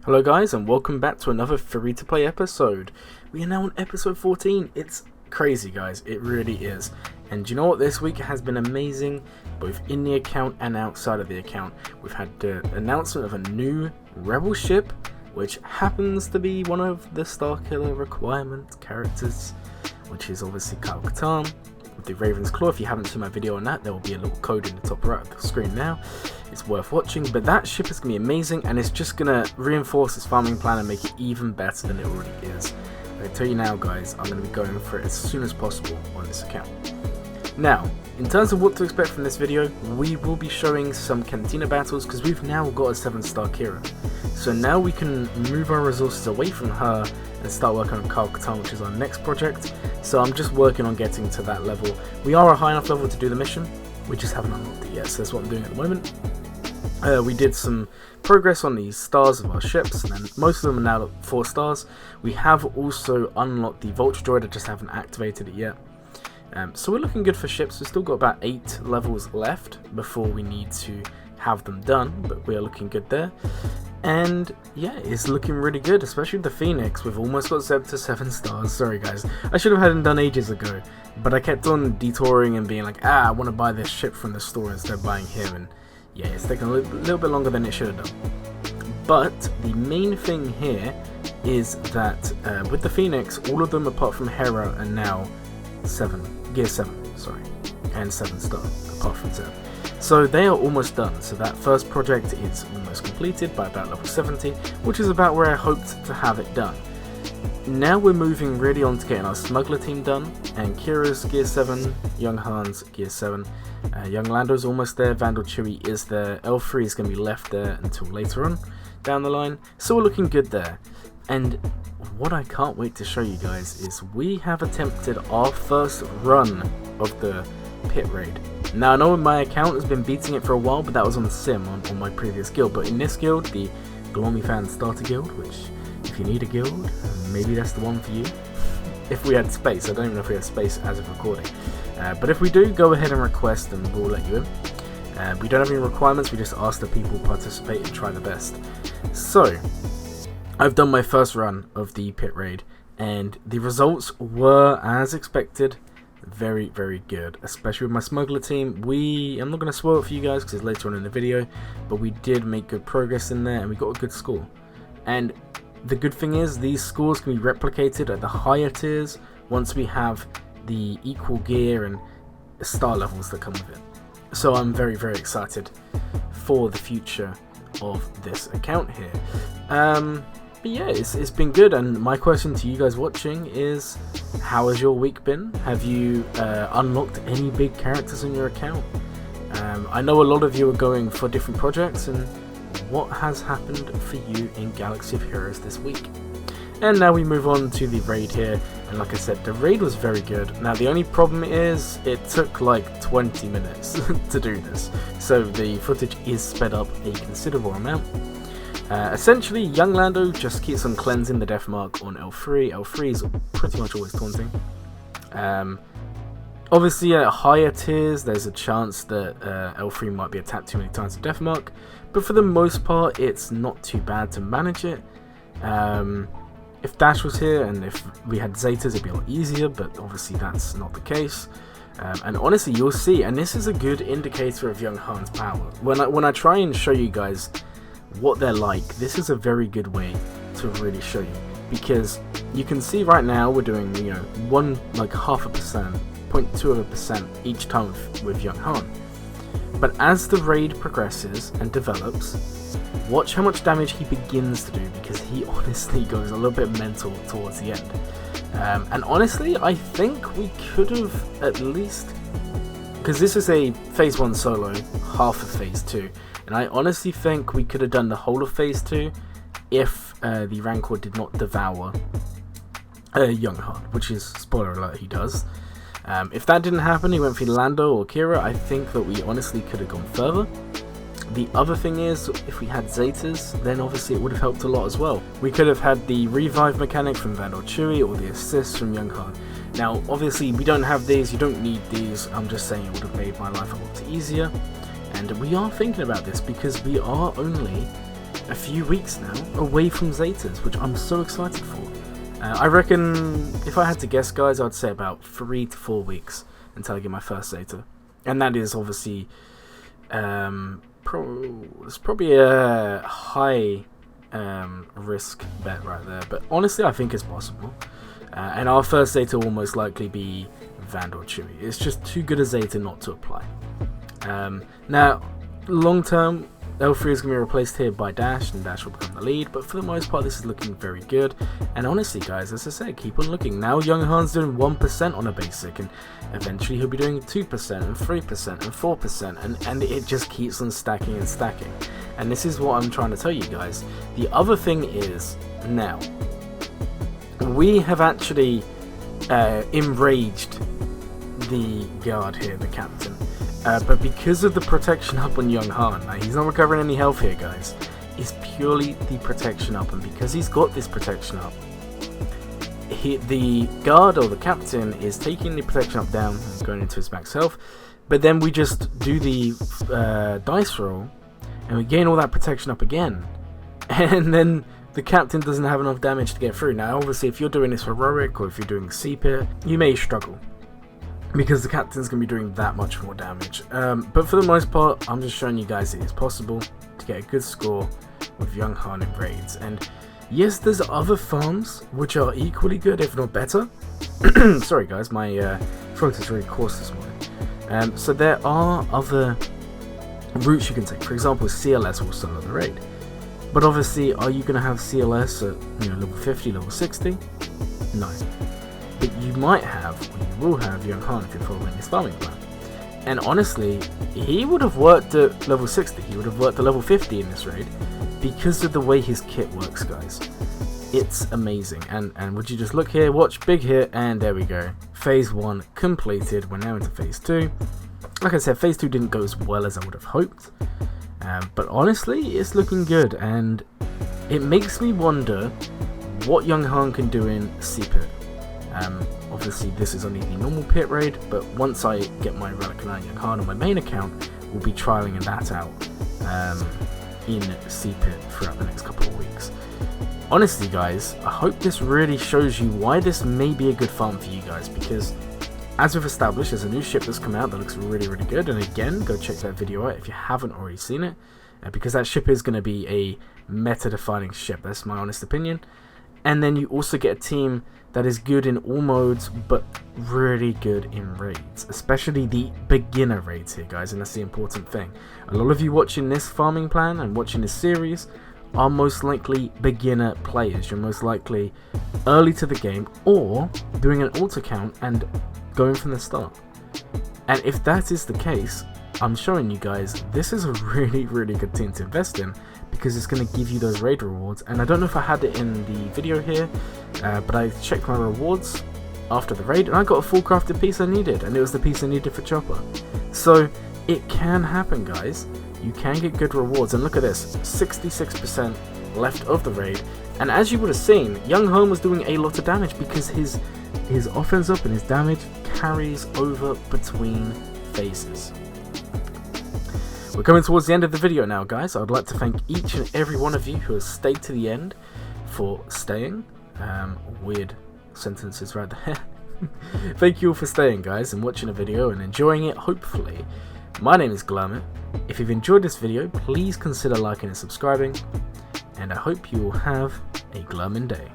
Hello guys, and welcome back to another free-to-play episode. We are now on episode 14. It's crazy guys, it really is. And you know what, this week has been amazing, both in the account and outside of the account. We've had the announcement of a new rebel ship, which happens to be one of the Starkiller requirement characters, which is obviously Kyle Katarn with the Raven's Claw. If you haven't seen my video on that, there will be a little code in the top right of the screen now. It's worth watching, but that ship is going to be amazing, and it's just going to reinforce its farming plan and make it even better than it already is. I tell you now guys, I'm going to be going for it as soon as possible on this account. Now, in terms of what to expect from this video, we will be showing some Cantina battles because we've now got a 7-star Kira. So now we can move our resources away from her and start working on Kyle Katarn, which is our next project. So I'm just working on getting to that level. We are a high enough level to do the mission, we just haven't unlocked it yet, so that's what I'm doing at the moment. We did some progress on the stars of our ships, and most of them are now at 4 stars. We have also unlocked the Vulture Droid, I just haven't activated it yet. So we're looking good for ships. We've still got about 8 levels left before we need to have them done, but we are looking good there. And yeah, it's looking really good, especially with the Phoenix. We've almost got Zeb to 7 stars. Sorry guys, I should have had him done ages ago, but I kept on detouring and being like, I want to buy this ship from the store instead of buying him, and yeah, it's taken a little bit longer than it should have done. But the main thing here is that with the Phoenix, all of them apart from Hera are now Gear 7, sorry, and 7 star apart from Zeb. So they are almost done. So that first project is almost completed by about level 70, which is about where I hoped to have it done. Now we're moving really on to getting our smuggler team done, and Kira's Gear 7, Young Han's Gear 7, Young Lando's almost there, Vandal Chewie is there, L3 is going to be left there until later on down the line, so we're looking good there. And what I can't wait to show you guys is we have attempted our first run of the pit raid. Now I know my account has been beating it for a while, but that was on the sim on my previous guild, but in this guild, the Glurmit Starter Guild, which if you need a guild, maybe that's the one for you. If we had space, I don't even know if we have space as of recording. But if we do, go ahead and request and we'll let you in. We don't have any requirements, we just ask that people participate and try the best. So, I've done my first run of the pit raid, and the results were, as expected, very, very good. Especially with my smuggler team. I'm not going to spoil it for you guys because it's later on in the video, but we did make good progress in there and we got a good score. And the good thing is, these scores can be replicated at the higher tiers once we have the equal gear and star levels that come with it. So I'm very, very excited for the future of this account here. But yeah, it's been good, and my question to you guys watching is, how has your week been? Have you unlocked any big characters in your account? I know a lot of you are going for different projects, and what has happened for you in Galaxy of Heroes this week? And now we move on to the raid here, and like I said, the raid was very good. Now the only problem is it took like 20 minutes to do this, so the footage is sped up a considerable amount. Essentially, Young Lando just keeps on cleansing the death mark on L3. L3 is pretty much always taunting. Obviously at higher tiers there's a chance that L3 might be attacked too many times with death mark, but for the most part it's not too bad to manage it. If Dash was here and if we had Zetas, it'd be a lot easier, but obviously that's not the case. And honestly, you'll see, and this is a good indicator of Young Han's power. When I try and show you guys what they're like, this is a very good way to really show you, because you can see right now we're doing, you know, 0.2% each time with Young Han. But as the raid progresses and develops, watch how much damage he begins to do, because he honestly goes a little bit mental towards the end. And honestly, I think we could have at least, because this is a phase 1 solo, half of phase 2, and I honestly think we could have done the whole of phase 2 if the Rancor did not devour Young Han, which is, spoiler alert, he does. If that didn't happen, he went for Lando or Kira, I think that we honestly could have gone further. The other thing is, if we had Zetas, then obviously it would have helped a lot as well. We could have had the revive mechanic from Vandal Chewie or the assist from Young Han. Now, obviously we don't have these, you don't need these, I'm just saying it would have made my life a lot easier. And we are thinking about this because we are only a few weeks now away from Zetas, which I'm so excited for. I reckon, if I had to guess, guys, I'd say about 3 to 4 weeks until I get my first Zeta. And that is obviously, it's probably a high risk bet right there. But honestly, I think it's possible. And our first Zeta will most likely be Vandal Chewy. It's just too good a Zeta not to apply. Now, long term, L3 is going to be replaced here by Dash, and Dash will become the lead, but for the most part this is looking very good. And honestly guys, as I said, keep on looking. Now Young Han's doing 1% on a basic, and eventually he'll be doing 2% and 3% and 4%, and it just keeps on stacking and stacking. And this is what I'm trying to tell you guys. The other thing is, now, we have actually enraged the guard here, the captain. But because of the protection up on Young Han, now he's not recovering any health here guys, it's purely the protection up, and because he's got this protection up, the guard or the captain is taking the protection up down and going into his max health, but then we just do the dice roll and we gain all that protection up again, and then the captain doesn't have enough damage to get through. Now obviously if you're doing this heroic or if you're doing C-Pit, you may struggle, because the captain's going to be doing that much more damage. But for the most part, I'm just showing you guys it is possible to get a good score with Young Han in raids. And yes, there's other farms which are equally good, if not better. Sorry guys, my throat is really coarse this morning. So there are other routes you can take. For example, CLS will solo the raid. But obviously, are you going to have CLS at level 50, level 60? No. But you might have, or you will have, Young Han if you're following his farming plan. And honestly, he would have worked at level 60, he would have worked at level 50 in this raid, because of the way his kit works, guys. It's amazing. And would you just look here, watch, big hit, and there we go. Phase 1 completed, we're now into Phase 2. Like I said, Phase 2 didn't go as well as I would have hoped. But honestly, it's looking good, and it makes me wonder what Young Han can do in C-Pit. Obviously this is only the normal pit raid, but once I get my Relic and Young Han on my main account, we'll be trialing that out in C-Pit throughout the next couple of weeks. Honestly guys, I hope this really shows you why this may be a good farm for you guys, because as we've established, there's a new ship that's come out that looks really, really good, and again, go check that video out if you haven't already seen it, because that ship is going to be a meta-defining ship, that's my honest opinion. And then you also get a team that is good in all modes, but really good in raids, especially the beginner raids here guys, and that's the important thing. A lot of you watching this farming plan and watching this series are most likely beginner players. You're most likely early to the game, or doing an alt account and going from the start. And if that is the case, I'm showing you guys this is a really, really good team to invest in, because it's going to give you those raid rewards. And I don't know if I had it in the video here, but I checked my rewards after the raid and I got a full crafted piece I needed, and it was the piece I needed for Chopper. So it can happen guys, you can get good rewards. And look at this, 66% left of the raid, and as you would have seen, Young Han was doing a lot of damage because his offense up and his damage carries over between phases. We're coming towards the end of the video now guys. I'd like to thank each and every one of you who has stayed to the end for staying. Weird sentences right there. Thank you all for staying guys and watching the video and enjoying it, hopefully. My name is Glurmit. If you've enjoyed this video, please consider liking and subscribing, and I hope you will have a glurmin day.